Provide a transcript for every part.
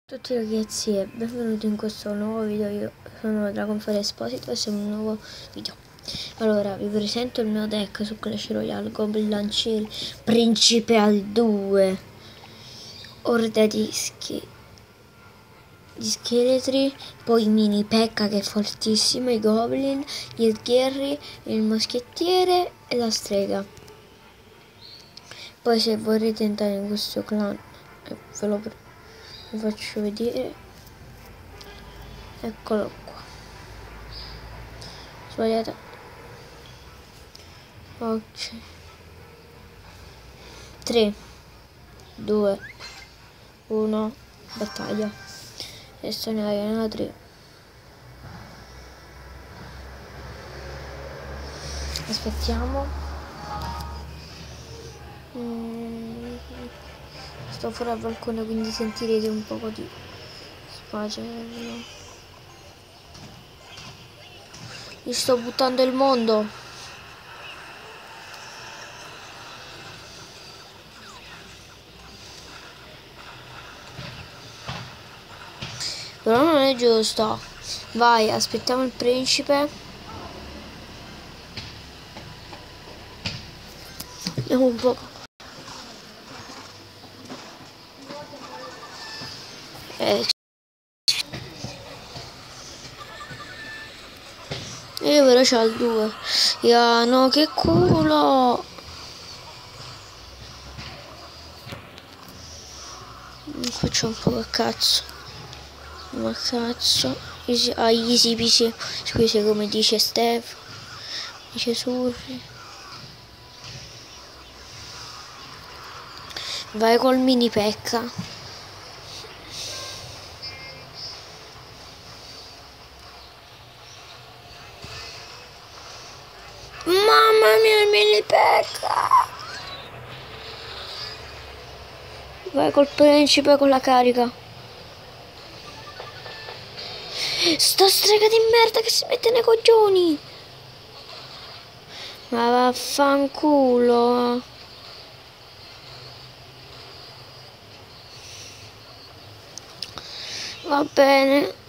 Ciao a tutti ragazzi e benvenuti in questo nuovo video. Io sono Dragonfire Esposito e siamo in un nuovo video. Allora vi presento il mio deck su Clash Royale: Goblin Lancieri, Principe al 2, Orda di scheletri, poi Mini Pekka che è fortissimo, i Goblin, gli Sgherri, il Moschettiere e la Strega. Poi se vorrete entrare in questo clan vi faccio vedere, eccolo qua. Sbagliata. Ok, 3 2 1 battaglia. E sono in arena 3. Aspettiamo. Sto fuori al balcone, quindi sentirete un po' di sfacello. Gli sto buttando il mondo. Però non è giusto. Vai, aspettiamo il principe. Andiamo un po'. Io però c'ho il 2. No, che culo. Faccio un po' a cazzo. Ma cazzo. Easy peasy. Scusi, come dice Steph. Dice Surri. Vai col Mini Pekka. Mamma mia, il Mini Pekka. Vai col principe con la carica. Sta strega di merda che si mette nei coglioni. Ma vaffanculo. Va bene.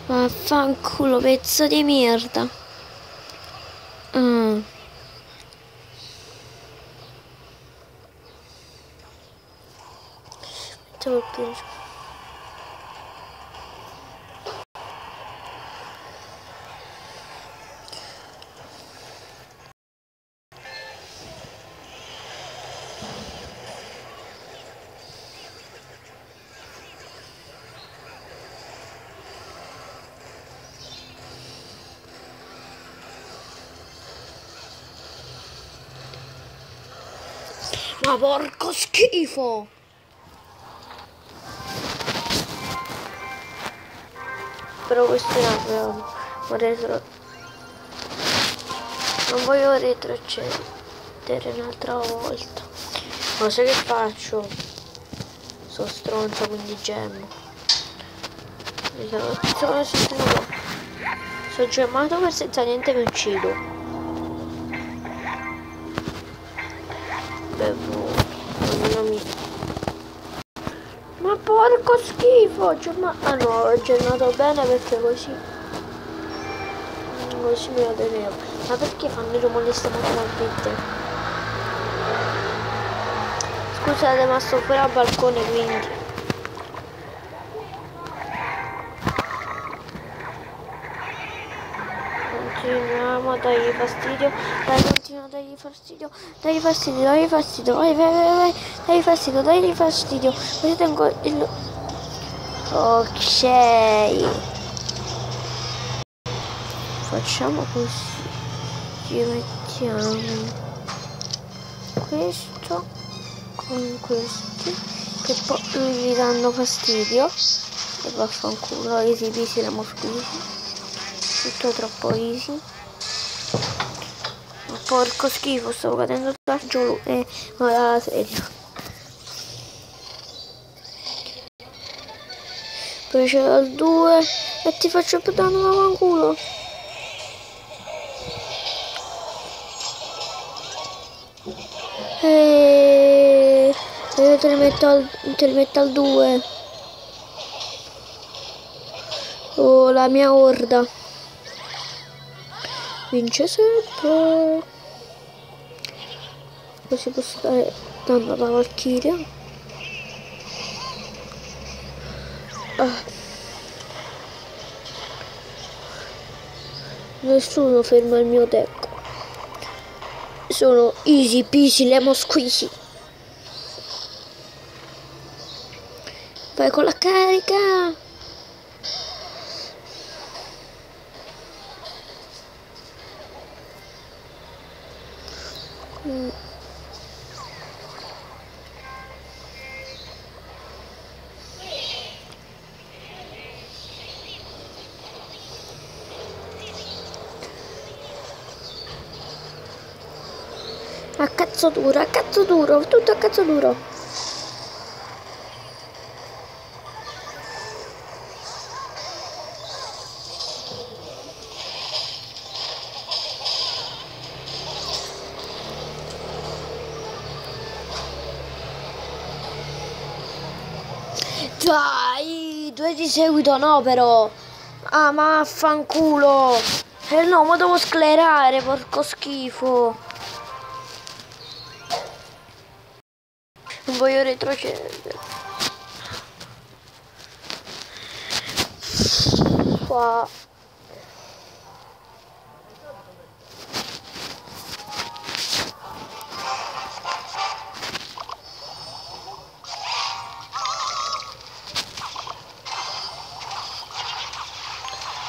Vaffanculo, pezzo di merda. Mettiamo il principe. Ma porco schifo! Però questo è un retro. Non voglio retrocedere un'altra volta. Ma sai che faccio? Sono stronza, quindi gemmo. Sono gemmato per senza niente mi uccido. Ma porco schifo! Ah no, ho gennato bene perché così mi lo tenevo. Ma perché fanno i rumori queste motomazzette? Scusate, ma sto fuori al balcone, quindi continuiamo a dargli fastidio. Dai, continua a dargli fastidio. Dagli fastidio, dagli fastidio. Vai, dagli fastidio, dagli fastidio. Così tengo il... Ok. Facciamo così. Ci mettiamo questo con questi che poi gli danno fastidio. E vaffanculo, easy peasy la mosquisi. Tutto troppo easy. Ma porco schifo, stavo cadendo da giù e ma la seria. Poi c'è il 2 e ti faccio puttana la culo. te li metto al 2. Oh, la mia orda vince sempre. Così posso dare danno alla Valchiria. Nessuno ferma il mio deck. Sono easy peasy lemon squeezy. Vai con la carica. A cazzo duro, tutto a cazzo duro. Dai, 2 di seguito no però. Ah, ma affanculo. No, ma devo sclerare, porco schifo. Non voglio retrocedere. Qua.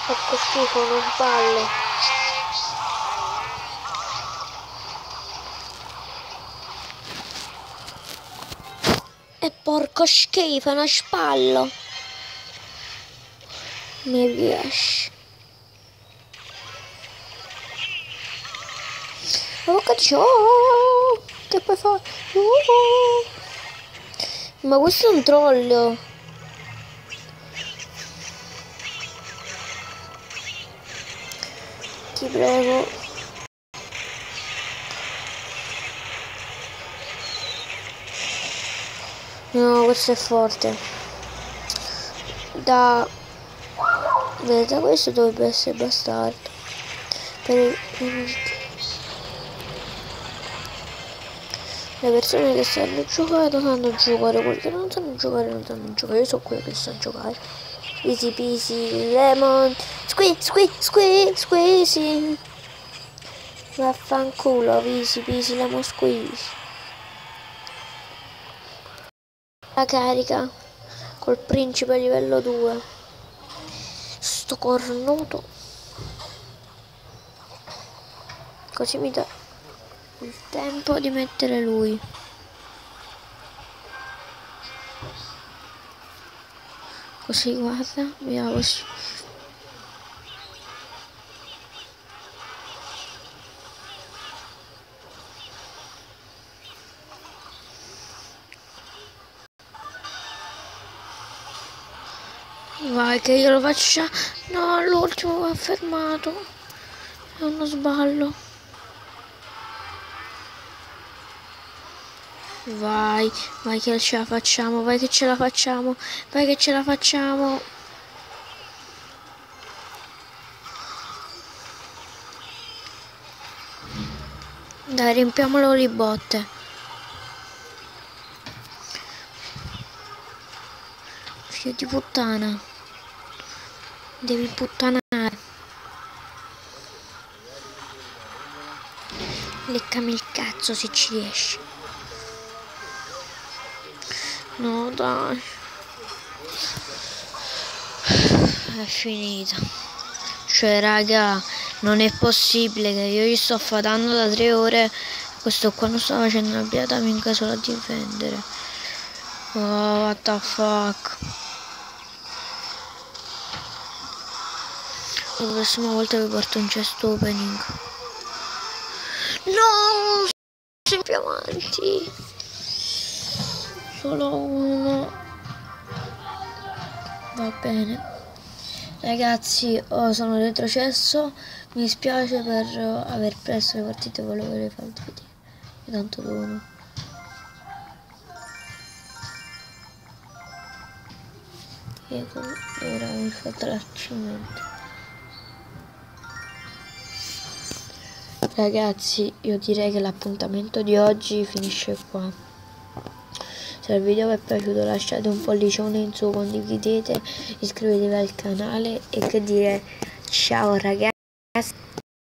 Porco schifo, non sballo. E porco schifo, non spallo. Mi riesce. Oh, che puoi fare? Ma questo è un troll. Ti prego. No, questo è forte. Vedete, questo dovrebbe essere bastardo. Le persone che sanno giocare, quelli che non sanno giocare, non sanno giocare. Io so quello che sa giocare. Easy peasy, lemon, squeezy. Vaffanculo, easy peasy, lemon squeeze. La carica col principe livello 2. Sto cornuto. Così mi dà il tempo di mettere lui. Così guarda, vediamo così. Vai che io lo faccio. No, l'ultimo va fermato. È uno sballo. Vai che ce la facciamo, vai che ce la facciamo, vai che ce la facciamo. Dai, riempiamolo di botte. Figlio di puttana. Devi puttanare. Leccami il cazzo se ci riesci. No, dai. È finita. Cioè, raga, non è possibile che io gli sto affadando da 3 ore. Questo qua non sta facendo una beata minchia solo a difendere. Oh, what the fuck. La prossima volta vi porto un chest opening. No! Siamo più avanti. Solo uno. Va bene. Ragazzi, sono retrocesso. Mi dispiace per aver preso le partite, volevo le far vedere. Tanto dono. Era il fatto l'accidente. Ragazzi, io direi che l'appuntamento di oggi finisce qua. Se il video vi è piaciuto lasciate un pollicione in su, condividete, iscrivetevi al canale e che dire, ciao ragazzi.